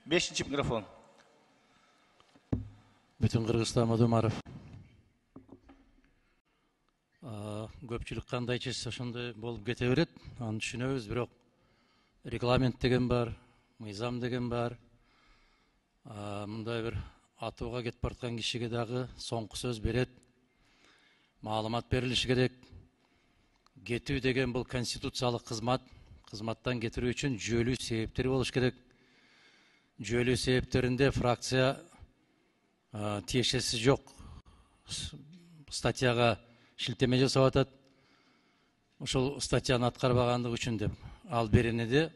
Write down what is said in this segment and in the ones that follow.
Бешинчи микрофон. Бүтін Қырғызстан Мадумаров. Көпчілік қандай чешсе ошондой болуп кете берет. Аны түшүнөбүз, бирок регламент деген бар, мыйзам деген бар. Мындай бир атууга кетип бараткан кишиге дагы соңку сөз берет. Маалымат берилиши керек. Кетүү деген бул конституциялык кызмат. Кызматтан кетирүү үчүн жүйөлүү себептер болуш керек. Жүйөлүү себептеринде фракция тиешеси жок статьяга шилтеме жасап атат. Ошол статьяны аткарбагандыгы үчүн деп. Ал беренеде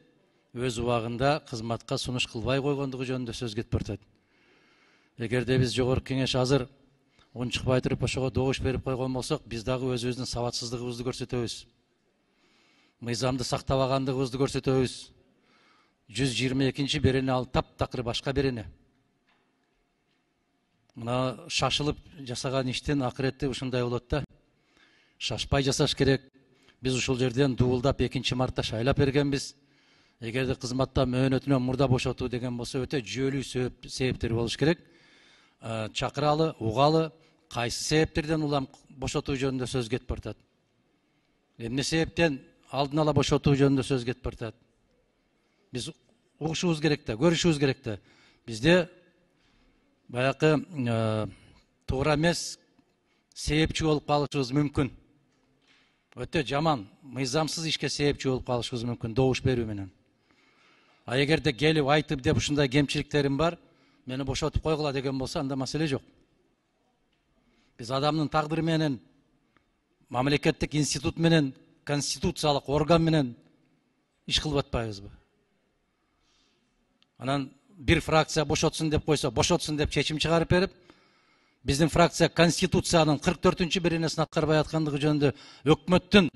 өз убагында кызматка сунуш кылбай койгондугу жөнүндө сөз кетип атат. Эгерде биз жогорку кеңеш азыр унчукпай туруп ошого добуш берип койгон болсок, биз дагы өзүбүздүн сабатсыздыгыбызды көрсөтөбүз. Мыйзамды сактабагандыгыбызды көрсөтөбүз. 122 берене ал таптакыр башка берене. Мына шашылып жасаган иштин акырети ушундай болот да. Шашпай жасаш керек. Биз ушул жерден дуулдап 2 мартта шайлап бергенбиз. Эгерде кызматтан мөөнөтүнөн мурда бошотуу деген болсо өтө жүйөлүү себептер болуш керек. Чакыралы, угалы, кайсы себептерден улам бошотуу жөнүндө сөз кетип атат. Эмне себептен алдын ала бошотуу жөнүндө сөз кетип атат. Биз угушубуз керек да, көрүшүбүз керек да. Бизде баягы туура эмес себепчи болуп калышыбыз мүмкүн. Өтө жаман, мыйзамсыз ишке себепчи болуп калышыбыз мүмкүн добуш берүү менен. Эгерде келип айтып деп ушундай кемчиликтерим бар, мени бошотуп койгула деген болсо, анда маселе жок. Биз адамдын тагдыры менен, мамлекеттик институт менен, конституциялык орган менен иш кылып атпайбызбы? Анан бир фракция бошотсун деп койсо, бошотсун деп чечим чыгарып берип, биздин фракция конституциянын 44-чү беренесин аткарбай аткандыгы жөнүндө өкмөттүн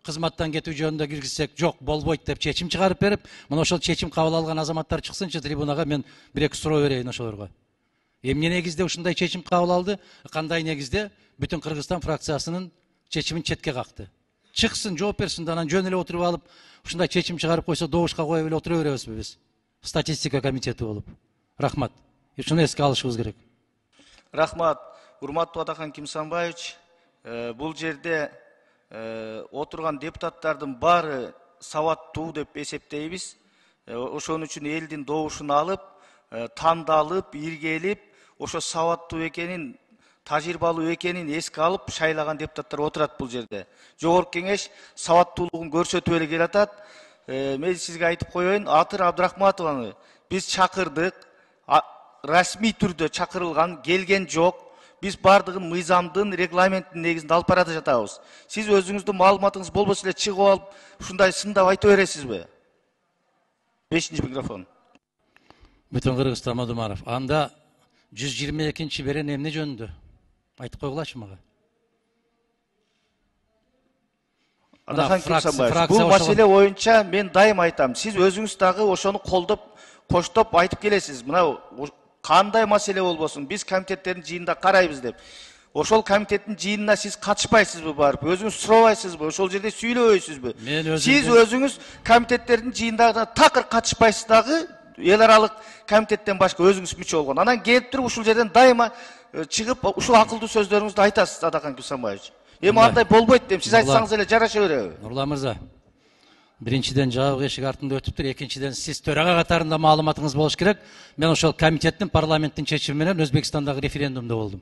кызматтан кетүү жөнүндө киргизсек, жок, болбойт деп чечим чыгарып берип, мына ошол чечим кабыл алган азаматтар чыксынчы трибунага, мен 1-2 суроо берейин ошолорго. Эмне негизде ушундай чечим кабыл алды? Кандай негизде бүтүн Кыргызстан фракциясынын чечимин четке какты? Чыксын, жооп берсин, анан жөн эле отуруп алып, ушундай чечим чыгарып койсо, добушка коюп эле отура беребизби биз? Статистика комитети болуп. Рахмат. Ушуну эске алышыбыз керек. Рахмат. Урматтуу Атакан Кимсанбаевич, бул жерде отурган депутаттардын баары сабаттуу деп эсептейбиз. Ошон үчүн элдин добушун алып, тандалып, иргелип, ошо сабаттуу экенин, тажрыйбалуу экенин эске алып шайлаган депутаттар отурат бул жерде. Жогорку кеңеш сабаттуулугун көрсөтүп эле келатат. Мен сизге айтып коеюн, Атыр Абдрахматованы биз чакырдык, расмий түрдө чакырылган, келген жок. Биз бардыгын мыйзамдын, регламенттин негизинде алып барата жатабыз. Сиз өзүңүздүн маалыматыңыз болбосо эле чыгып алып, ушундай сындап айта бересизби? 5-чи микрофон. Бүтүн Кыргызстан Мадумаров. Анда 122-чи берене эмне жөнүндө? Айтып койгулачы мага. Атакан Кимсанбаевич, бул маселе боюнча мен дайым айтам. Сиз өзүңүз дагы ошону колдоп, коштоп айтып келесиз. Мына кандай маселе болбосун, биз комитеттердин жыйынында карайбыз деп. Ошол комитеттин жыйынына сиз катышпайсызбы барып? Өзүңүз сурабайсызбы? Ошол жерде сүйлөбөйсүзбү? Сиз өзүңүз комитеттердин жыйындарына такыр катышпайсыз дагы, эл аралык комитеттен башка өзүңүз мүчө болгон. Анан келип туруп ушул жерден дайыма чыгып, ушул акылдуу сөздөрүңүздү айтасыз, Атакан Кимсанбаевич. Эми андай болбойт деп сиз айтсаңыз эле жараша береби? Нурлан мырза, биринчиден жабык эшик артында өтүптүр, экинчиден сиз төрага катарында маалыматыңыз болуш керек. Мен ошол комитеттин, парламенттин чечими менен Өзбекстандагы референдумда болдум.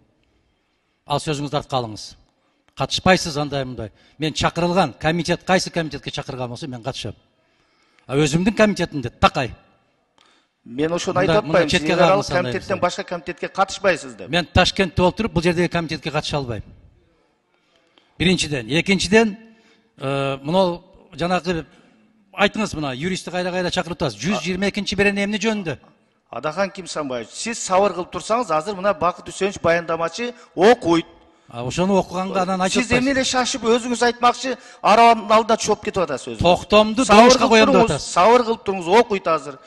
Ал сөзүңүздү артка алыңыз. Катышпайсыз андай мындай. Мен чакырылган комитет, кайсы комитетке чакырган болсо мен катышам. Өзүмдүн комитетимде такай. Мен ошону айтып атпайм, сиз эл аралык комитеттен башка комитетке катышпайсыз деп. Мен Ташкентте болуп туруп, бул жердеги комитетке катыша албайм. Биринчиден, экинчиден, мына жанагы айтыңыз, мына юристти кайда чакырып атасыз. 122-чи берене эмне жөнүндө? Атакан Кимсанбаевич, сиз сабыр кылып турсаңыз, азыр мына Бакыт Үсенович баяндамачы окуйт. Ошону окуганга анан айтып атпайсыз. Сиз эмне эле шашып өзүңүз айтмакчы, арабанын алдына чоп кетип атасыз өзүңүз. Токтомду добушка коем деп атасыз. Сабыр кылып туруңуз, окуйт азыр.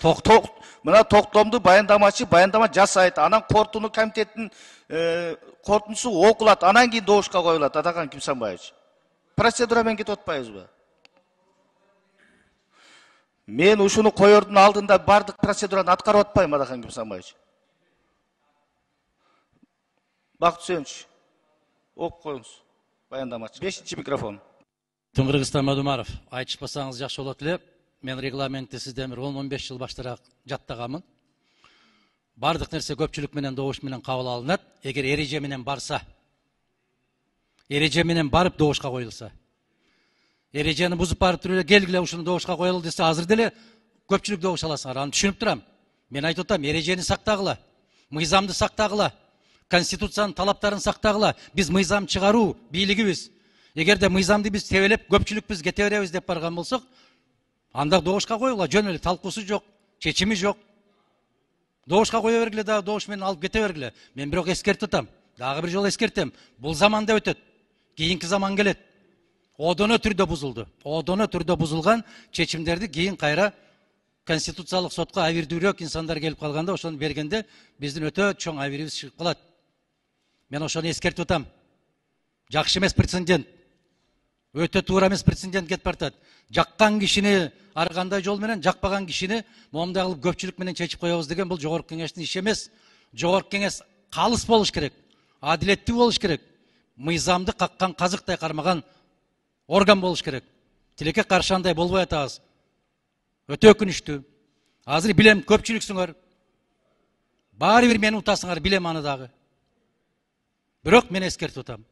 Мына токтомду баяндамачы баяндама жасайт. Анан корутууну комитеттин корутуусу окулат, анан кийин добушка коюлат, Атакан Кимсанбаевич. Процедура менен кетип атпайбызбы? Мен ушуну коердун алдында бардык процедураны аткарып атпайм, Адахан Кимсанбаевич. Бакыт Үсенович, окуп коюңуз. Баяндамачы. 5-чи микрофон. Кыргызстан Мадумаров, айтышпасаңыз жакшы болот эле. Мен регламентти сизден 10-15 жыл баштараак жаттаганмын. Бардык нерсе көпчүлүк менен добуш менен кабыл алынат. Эгер эреже менен барса, эреже менен барып добушка коюлса. Эрежени бузуп барып туруп эле келгиле ушуну добушка коелу десе, азыр деле көпчүлүк добуш аласыңар. Аны түшүнүп турам. Мен айтып атам, эрежени сактагыла, мыйзамды сактагыла, конституциянын талаптарын сактагыла. Биз мыйзам чыгаруу бийлигибиз. Эгерде мыйзамды биз тебелеп, көпчүлүк биз кете беребиз деп барган болсок, анда добушка коюла, жөн эле талкуусу жок, чечими жок. Добушка кое бергиле, дагы добуш менен алып кете бергиле. Мен бирок эскертип атам. Дагы бир жолу эскертем. Бул заманда өтөт. Кийинки заман келет. Одоно түрдө бузулду. Одоно түрдө бузулган чечимдерди кийин кайра конституциялык сотко абийирдүүрөөк инсандар келип калганда, ошону бергенде биздин өтө чоң абийирибиз чыгып калат. Мен ошону эскертип атам. Жакшы эмес прецедент. Өтө туура эмес прецедент кетип бартат. Жаккан кишини ар кандай жол менен, жакпаган кишини момундай кылып көпчүлүк менен чечип коебуз деген бул жогорку кеңештин иши эмес. Жогорку кеңеш калыс болуш керек. Адилеттүү болуш керек. Мыйзамды каккан казыктай кармаган орган болуш керек. Тилекке каршы андай болбой атабыз. Өтө өкүнүчтүү. Азыр билем көпчүлүксүңөр. Баары бир мени утасыңар, билем аны дагы. Бирок мен эскертип атам.